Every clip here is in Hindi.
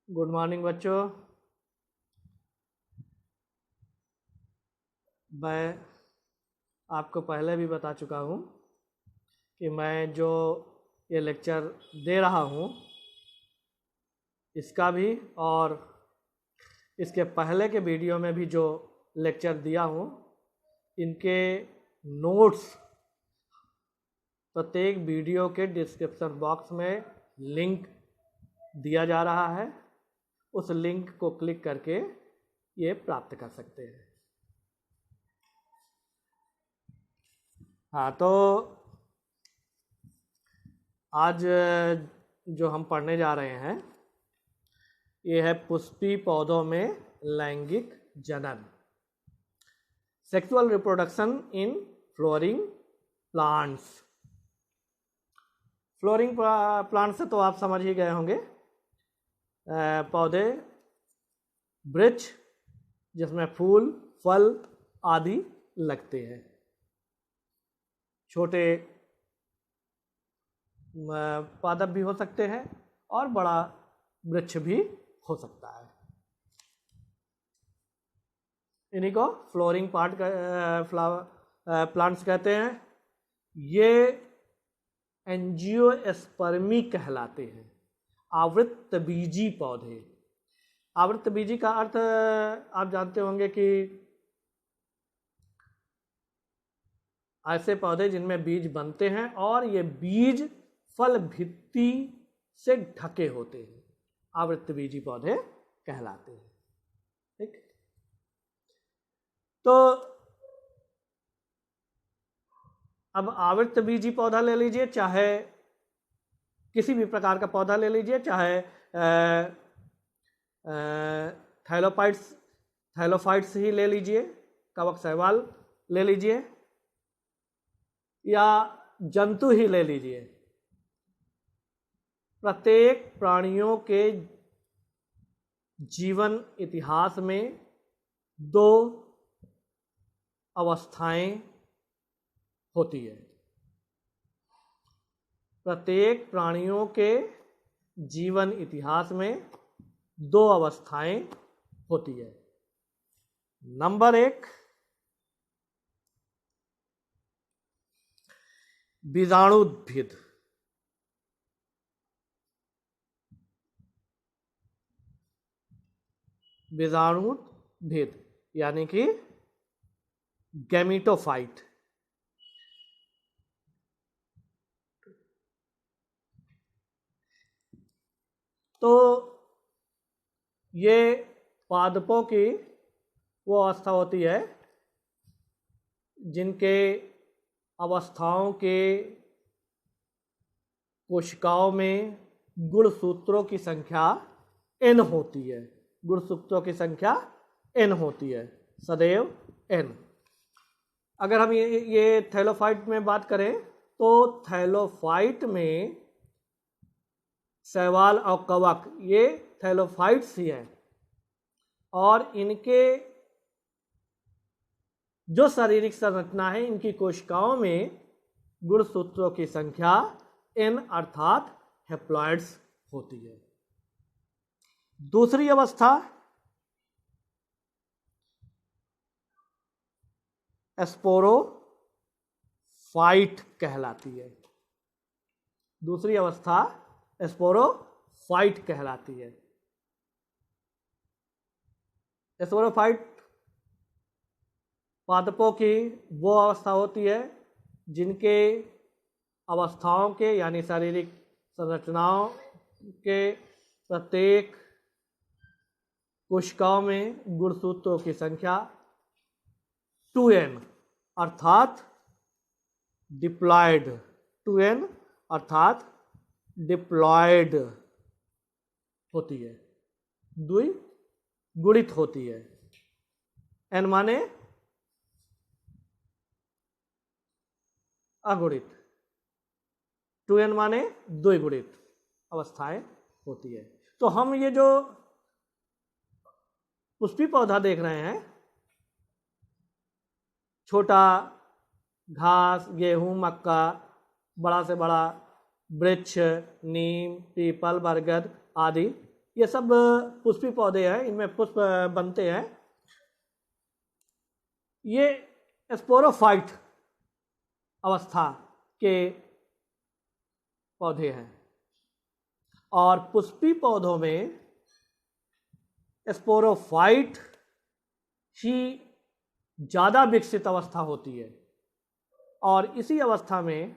गुड मॉर्निंग बच्चों। मैं आपको पहले भी बता चुका हूँ कि मैं जो ये लेक्चर दे रहा हूँ इसका भी और इसके पहले के वीडियो में भी जो लेक्चर दिया हूँ इनके नोट्स प्रत्येक वीडियो के डिस्क्रिप्शन बॉक्स में लिंक दिया जा रहा है। उस लिंक को क्लिक करके ये प्राप्त कर सकते हैं। हाँ, तो आज जो हम पढ़ने जा रहे हैं ये है पुष्पी पौधों में लैंगिक जनन, sexual reproduction in flooring plants. Flowering plant से तो आप समझ ही गए होंगे, पौधे वृक्ष जिसमें फूल फल आदि लगते हैं। छोटे पादप भी हो सकते हैं और बड़ा वृक्ष भी हो सकता है। इन्हीं को फ्लोरिंग प्लांट्स कहते हैं। ये एंजियोस्पर्मी कहलाते हैं, आवृतबीजी पौधे। आवृतबीजी का अर्थ आप जानते होंगे कि ऐसे पौधे जिनमें बीज बनते हैं और ये बीज फल भित्ति से ढके होते हैं, आवृतबीजी पौधे कहलाते हैं। ठीक, तो अब आवृतबीजी पौधा ले लीजिए, चाहे किसी भी प्रकार का पौधा ले लीजिए, चाहे थैलोफाइट्स ही ले लीजिए, कवक शैवाल ले लीजिए या जंतु ही ले लीजिए। प्रत्येक प्राणियों के जीवन इतिहास में दो अवस्थाएं होती है। प्रत्येक प्राणियों के जीवन इतिहास में दो अवस्थाएं होती है। नंबर एक, बीजाणुद्भिद। बीजाणुद्भिद यानी कि गैमीटोफाइट। तो ये पादपों की वो अवस्था होती है जिनके अवस्थाओं के कोशिकाओं में गुणसूत्रों की संख्या n होती है। गुणसूत्रों की संख्या n होती है, सदैव n। अगर हम ये थैलोफाइट में बात करें तो थैलोफाइट में शैवाल और कवक ये थैलोफाइट्स ही है और इनके जो शारीरिक संरचना है, इनकी कोशिकाओं में गुणसूत्रों की संख्या n अर्थात हैप्लॉइड्स होती है। दूसरी अवस्था स्पोरोफाइट कहलाती है। दूसरी अवस्था स्पोरोफाइट कहलाती है। स्पोरोफाइट पादपों की वो अवस्था होती है जिनके अवस्थाओं के यानी शारीरिक संरचनाओं के प्रत्येक कोशिकाओं में गुणसूत्रों की संख्या 2n अर्थात डिप्लॉयड, 2n अर्थात डिप्लॉयड होती है, द्विगुणित होती है। n माने अगुणित, 2n माने द्विगुणित अवस्थाएं होती है। तो हम ये जो पुष्पी पौधा देख रहे हैं, छोटा घास, गेहूं, मक्का, बड़ा से बड़ा वृक्ष, नीम, पीपल, बरगद आदि, ये सब पुष्पी पौधे हैं, इनमें पुष्प बनते हैं। ये स्पोरोफाइट अवस्था के पौधे हैं और पुष्पी पौधों में स्पोरोफाइट ही ज़्यादा विकसित अवस्था होती है और इसी अवस्था में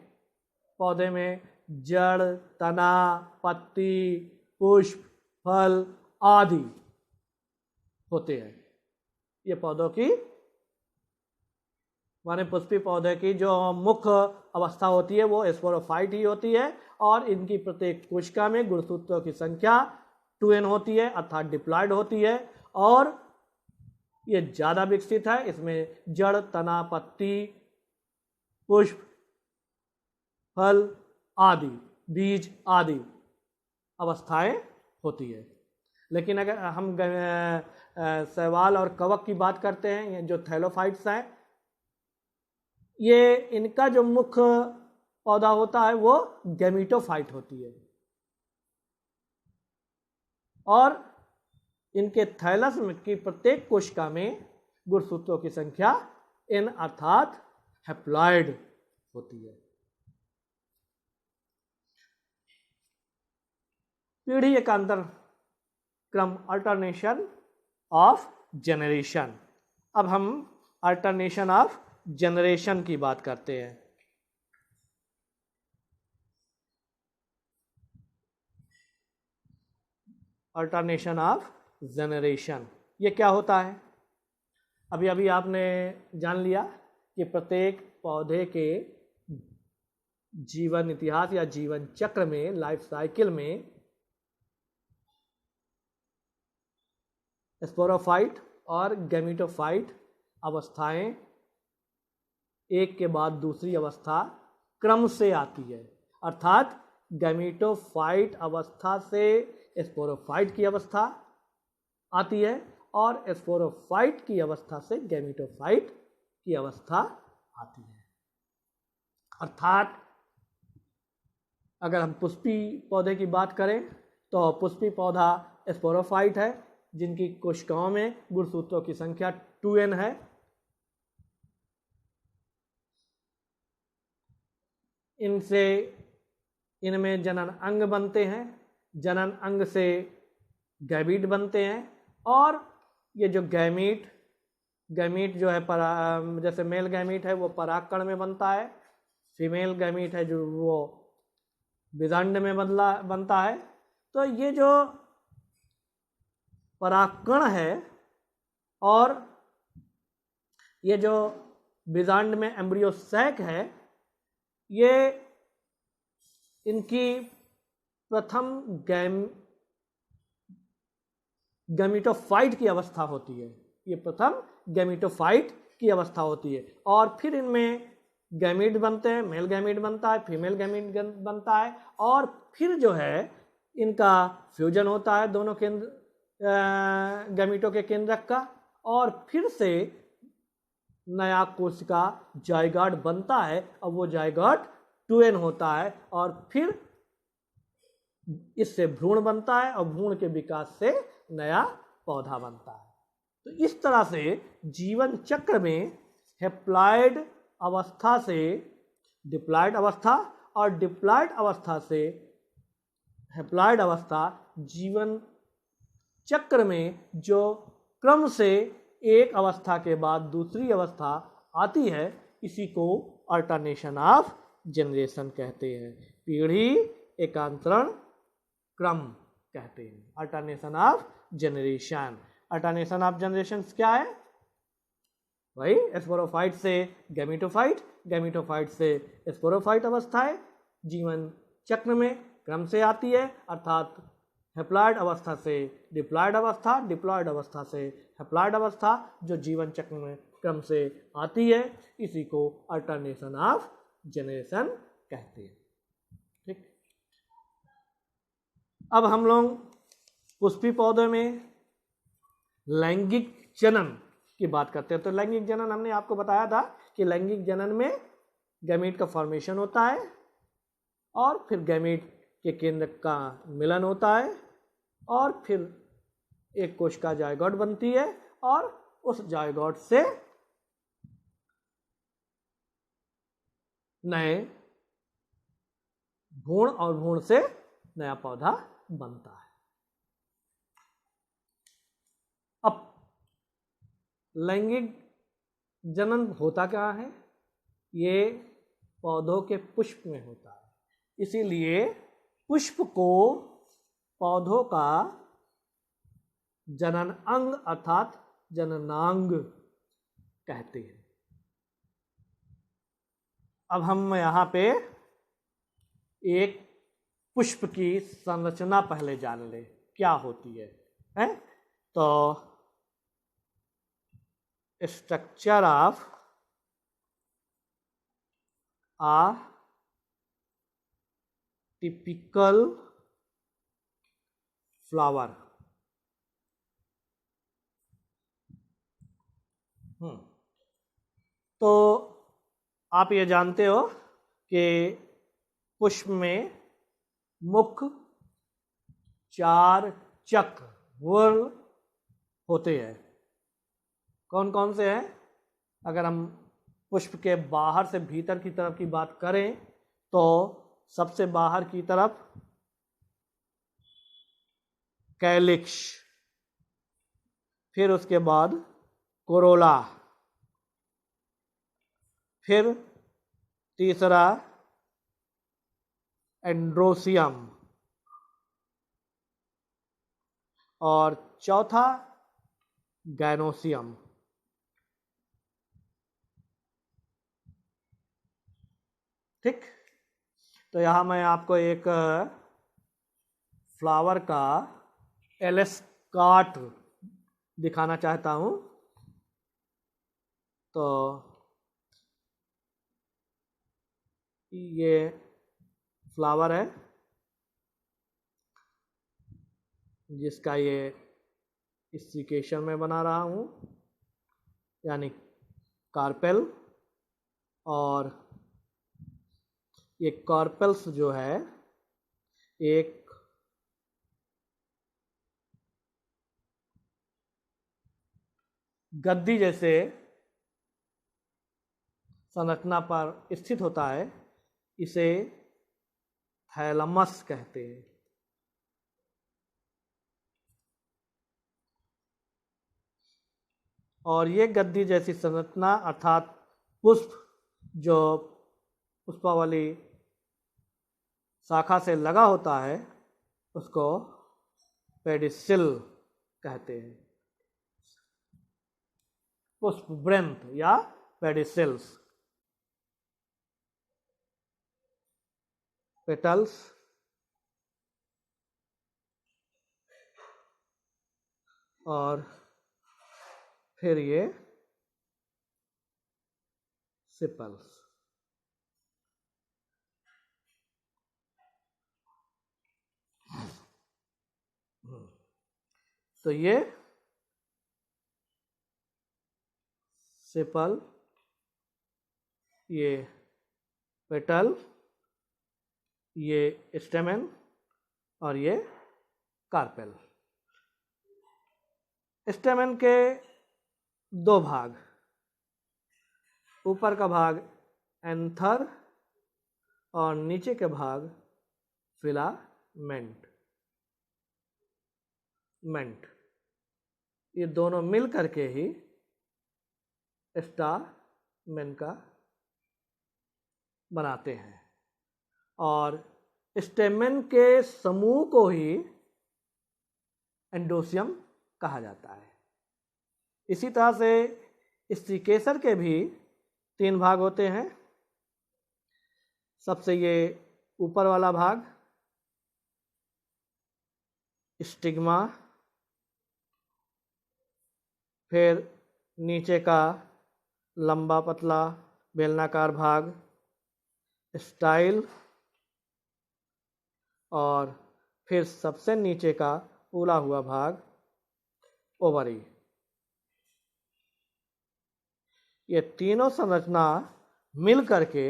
पौधे में जड़, तना, पत्ती, पुष्प, फल आदि होते हैं। ये पौधों की माने पुष्पी पौधे की जो मुख्य अवस्था होती है वो स्पोरोफाइट ही होती है और इनकी प्रत्येक कोशिका में गुणसूत्रों की संख्या 2n होती है अर्थात डिप्लॉयड होती है और ये ज़्यादा विकसित है। इसमें जड़, तना, पत्ती, पुष्प, फल आदि, बीज आदि अवस्थाएं होती है। लेकिन अगर हम शैवाल और कवक की बात करते हैं, ये जो थैलोफाइट्स हैं, ये इनका जो मुख्य पौधा होता है वो गैमीटोफाइट होती है और इनके थैलस की प्रत्येक कोशिका में गुणसूत्रों की संख्या n अर्थात हैप्लॉइड होती है। पीढ़ी एकांतर क्रम, अल्टरनेशन ऑफ जनरेशन। अब हम अल्टरनेशन ऑफ जनरेशन की बात करते हैं। अल्टरनेशन ऑफ जनरेशन ये क्या होता है? अभी अभी आपने जान लिया कि प्रत्येक पौधे के जीवन इतिहास या जीवन चक्र में, लाइफ साइकिल में स्पोरोफाइट और गैमीटोफाइट अवस्थाएं एक के बाद दूसरी अवस्था क्रम से आती है। अर्थात गैमीटोफाइट अवस्था से स्पोरोफाइट की अवस्था आती है और स्पोरोफाइट की अवस्था से गैमीटोफाइट की अवस्था आती है। अर्थात अगर हम पुष्पी पौधे की बात करें तो पुष्पी पौधा स्पोरोफाइट है जिनकी कोशिकाओं में गुणसूत्रों की संख्या 2n है। इनमें जनन अंग बनते हैं, जनन अंग से गैमीट बनते हैं और ये जो गैमीट जो है जैसे मेल गैमीट है वो परागकण में बनता है, फीमेल गैमीट है जो वो बीजांड में बनता है। तो ये जो परागकण है और ये जो बीजांड में एम्ब्रियो सैक है, ये इनकी प्रथम गैमीटोफाइट की अवस्था होती है। ये प्रथम गैमीटोफाइट की अवस्था होती है और फिर इनमें गैमीट बनते हैं, मेल गैमीट बनता है, फीमेल गैमीट बनता है और फिर जो है इनका फ्यूजन होता है दोनों केंद्र गैमीटों के केंद्रक का और फिर से नया कोशिका जायगोट बनता है और वो जायगोट 2n होता है और फिर इससे भ्रूण बनता है और भ्रूण के विकास से नया पौधा बनता है। तो इस तरह से जीवन चक्र में हैप्लॉइड अवस्था से डिप्लॉयड अवस्था और डिप्लॉयड अवस्था से हैप्लॉइड अवस्था जीवन चक्र में जो क्रम से एक अवस्था के बाद दूसरी अवस्था आती है, इसी को अल्टरनेशन ऑफ जनरेशन कहते हैं, पीढ़ी एकांतरण क्रम कहते हैं। Alternation of generation. Alternation of generation क्या है? वही स्पोरोफाइट से गैमीटोफाइट, गैमीटोफाइट से स्पोरोफाइट अवस्थाएं जीवन चक्र में क्रम से आती है अर्थात हैप्लॉइड अवस्था से डिप्लॉयड अवस्था, डिप्लॉयड अवस्था से हैप्लॉइड अवस्था जो जीवन चक्र में क्रम से आती है, इसी को अल्टरनेशन ऑफ जनरेशन कहते हैं। ठीक, अब हम लोग पुष्पी पौधे में लैंगिक जनन की बात करते हैं। तो लैंगिक जनन हमने आपको बताया था कि लैंगिक जनन में गैमीट का फॉर्मेशन होता है और फिर गैमीट के केंद्र का मिलन होता है और फिर एक कोशिका जायगोट बनती है और उस जायगोट से नए भ्रूण और भ्रूण से नया पौधा बनता है। अब लैंगिक जनन होता क्या है? ये पौधों के पुष्प में होता है, इसीलिए पुष्प को पौधों का जनन अंग अर्थात जननांग कहते हैं। अब हम यहाँ पे एक पुष्प की संरचना पहले जान ले क्या होती है? तो structure of a typical flower. तो आप ये जानते हो कि पुष्प में मुख्य 4 चक्र वर्ण होते हैं। कौन कौन से हैं? अगर हम पुष्प के बाहर से भीतर की तरफ की बात करें तो सबसे बाहर की तरफ कैलिक्स, फिर उसके बाद कोरोला, फिर तीसरा एंड्रोसियम और चौथा गैनोसियम। ठीक, तो यहां मैं आपको एक फ्लावर का एलएस कार्ट दिखाना चाहता हूं। तो ये फ्लावर है जिसका ये स्टिकेशन में बना रहा हूं, यानी कार्पेल। और ये कार्पेल्स जो है एक गद्दी जैसे संरचना पर स्थित होता है, इसे थैलमस कहते हैं। और ये गद्दी जैसी संरचना अर्थात पुष्प जो पुष्पावली शाखा से लगा होता है उसको पेडिसिल कहते हैं। पुष्प वृंत या पेडिसिल्स। पेटल्स, और फिर ये सिपल्स। तो ये सेपल, ये पेटल, ये स्टेमेन और ये कार्पेल। स्टेमेन के 2 भाग, ऊपर का भाग एंथर और नीचे के भाग फिलामेंट। ये दोनों मिल करके ही स्टामेन का बनाते हैं। और स्टेमेन के समूह को ही एंडोसियम कहा जाता है। इसी तरह से स्टिकेसर के भी 3 भाग होते हैं। सबसे ये ऊपर वाला भाग स्टिग्मा, फिर नीचे का लंबा पतला बेलनाकार भाग स्टाइल, और फिर सबसे नीचे का फूला हुआ भाग ओवरी। ये तीनों संरचना मिल करके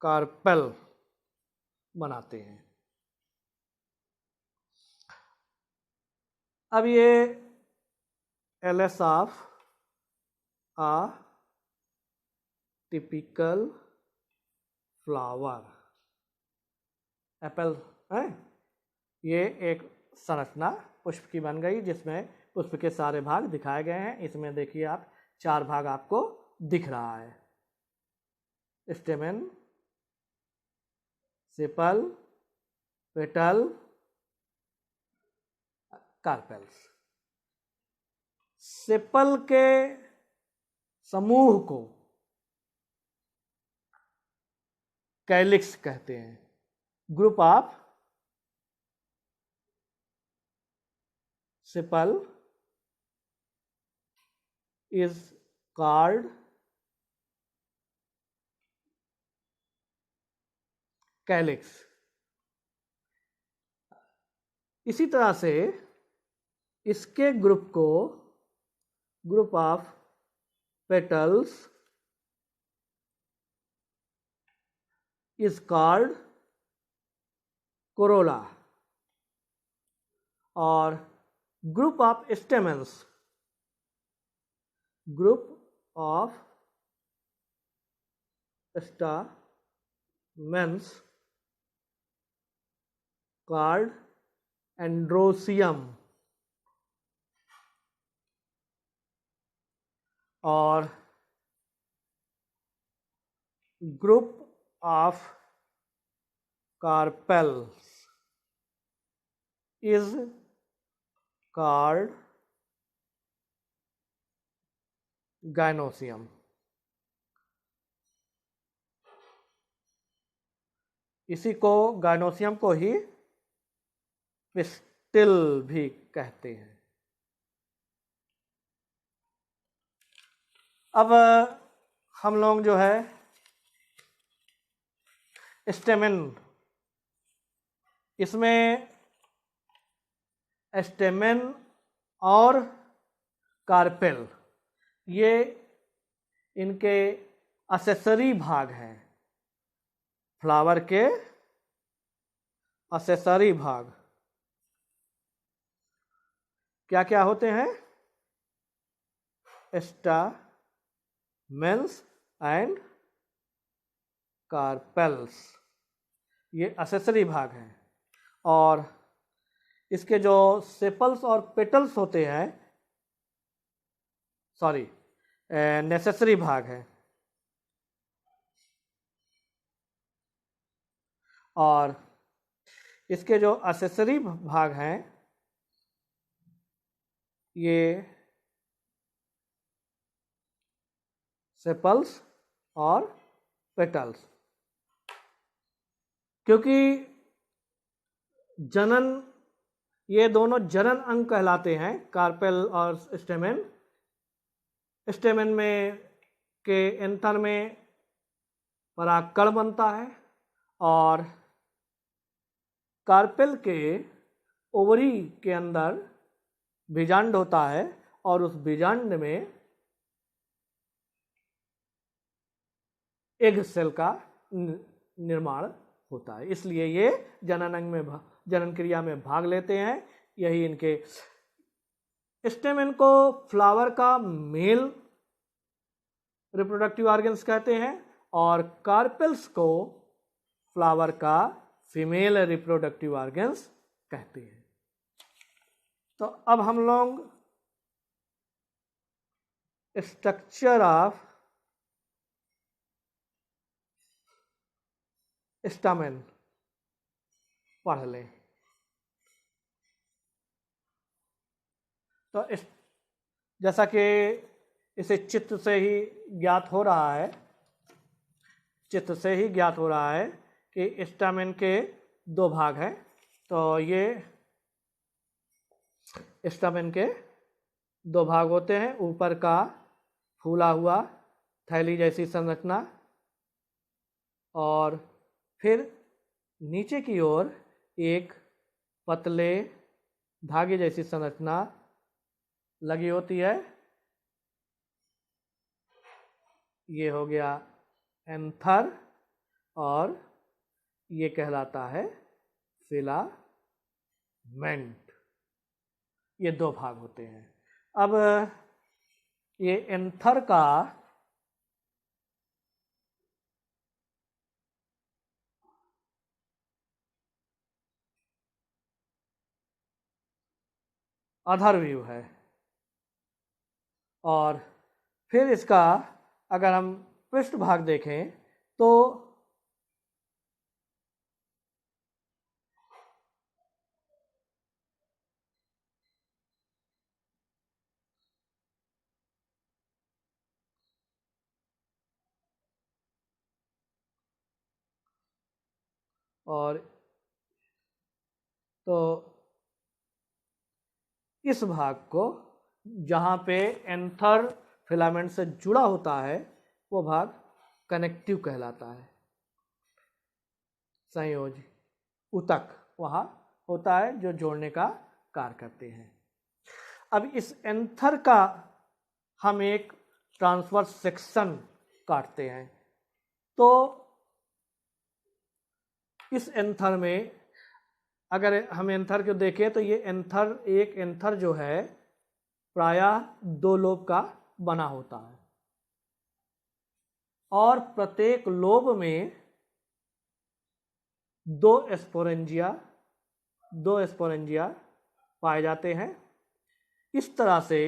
कार्पेल बनाते हैं। अब ये LS of a typical flower apple है, ये एक संरचना पुष्प की बन गई जिसमें पुष्प के सारे भाग दिखाए गए हैं। इसमें देखिए आप 4 भाग आपको दिख रहा है, stamen, sepal, petal, carpels. Sepal के समूह को कैलिक्स कहते हैं। Group of sepal is called calyx. इसी तरह से इसके ग्रुप को group of petals is called corolla और group of stamens group of stamens called androecium और group of carpels is called gynoecium. इसी को गाइनोसियम को ही पिस्टिल भी कहते हैं। अब हम लोग जो है स्टेमेन, इसमें स्टेमेन और कार्पेल ये इनके असेसरी भाग हैं। फ्लावर के असेसरी भाग क्या क्या होते हैं? स्टामेन्स एंड कार्पेल्स, ये असेसरी भाग हैं। और इसके जो सेपल्स और पेटल्स होते हैं, सॉरी, नेसेसरी भाग है। और इसके जो असेसरी भाग हैं ये सेपल्स और पेटल्स, क्योंकि जनन, ये दोनों जनन अंग कहलाते हैं, कार्पेल और स्टेमेन। स्टेमेन में के एंथर में परागकण बनता है और कार्पेल के ओवरी के अंदर बीजांड होता है और उस बीजांड में एग सेल का निर्माण होता है। इसलिए ये जनन अंग में जनन क्रिया में भाग लेते हैं। यही इनके स्टेमेन को फ्लावर का मेल रिप्रोडक्टिव ऑर्गन्स कहते हैं और कार्पेल्स को फ्लावर का फीमेल रिप्रोडक्टिव ऑर्गन्स कहते हैं। तो अब हम लोग स्ट्रक्चर ऑफ स्टामेन पढ़ लें। तो जैसा कि इसे चित्र से ही ज्ञात हो रहा है, चित्र से ही ज्ञात हो रहा है कि स्टामेन के 2 भाग हैं। तो ये स्टामेन के 2 भाग होते हैं, ऊपर का फूला हुआ थैली जैसी संरचना और फिर नीचे की ओर एक पतले धागे जैसी संरचना लगी होती है। ये हो गया एंथर और ये कहलाता है फिलामेंट। ये दो भाग होते हैं। अब ये एंथर का अधर व्यू है, और फिर इसका अगर हम पृष्ठ भाग देखें तो और तो इस भाग को जहाँ पे एंथर फिलामेंट से जुड़ा होता है वो भाग कनेक्टिव कहलाता है। संयोजी ऊतक वहाँ होता है जो जोड़ने का कार्य करते हैं। अब इस एंथर का हम एक ट्रांसवर्स सेक्शन काटते हैं, तो इस एंथर में अगर हम एंथर को देखें तो ये एंथर, एक एंथर जो है प्रायः दो लोब का बना होता है, और प्रत्येक लोब में दो स्पोरेंजिया पाए जाते हैं। इस तरह से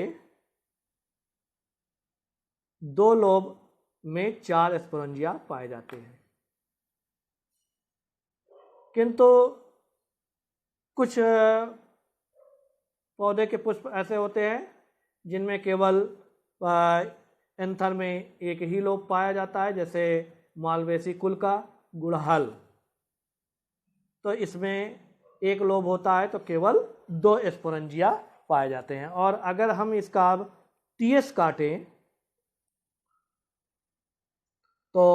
दो लोब में 4 स्पोरेंजिया पाए जाते हैं। किंतु कुछ पौधे के पुष्प ऐसे होते हैं जिनमें केवल एंथर में एक ही लोब पाया जाता है, जैसे मालवेसी कुल का गुड़हल, तो इसमें एक लोब होता है तो केवल 2 स्पोरेंजिया पाए जाते हैं। और अगर हम इसका अब टीएस काटें तो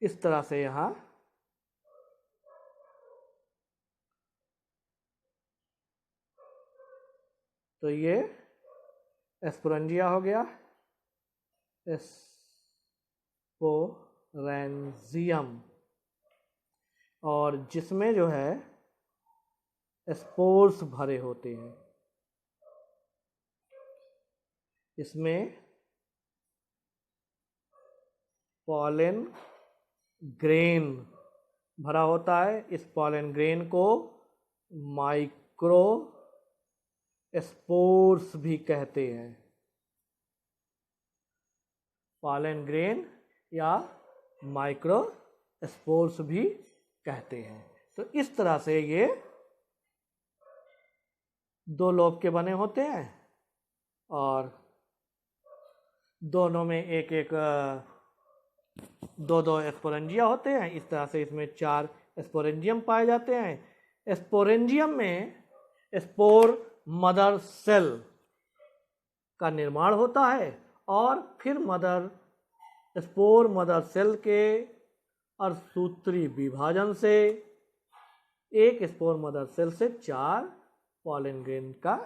इस तरह से यहाँ तो ये स्पोरेंजिया हो गया, स्पोरेंजियम, और जिसमें जो है स्पोर्स भरे होते हैं। इसमें पॉलन ग्रेन भरा होता है। इस पॉलन ग्रेन को माइक्रो स्पोर्स भी कहते हैं। पॉलन ग्रेन या माइक्रो स्पोर्स भी कहते हैं। तो इस तरह से ये दो लोब के बने होते हैं, और दोनों में एक एक दो स्पोरेंजिया होते हैं। इस तरह से इसमें 4 स्पोरेंजियम पाए जाते हैं। स्पोरेंजियम में स्पोर मदर सेल का निर्माण होता है, और फिर स्पोर मदर सेल के अर्धसूत्री विभाजन से एक स्पोर मदर सेल से 4 पॉलन ग्रेन का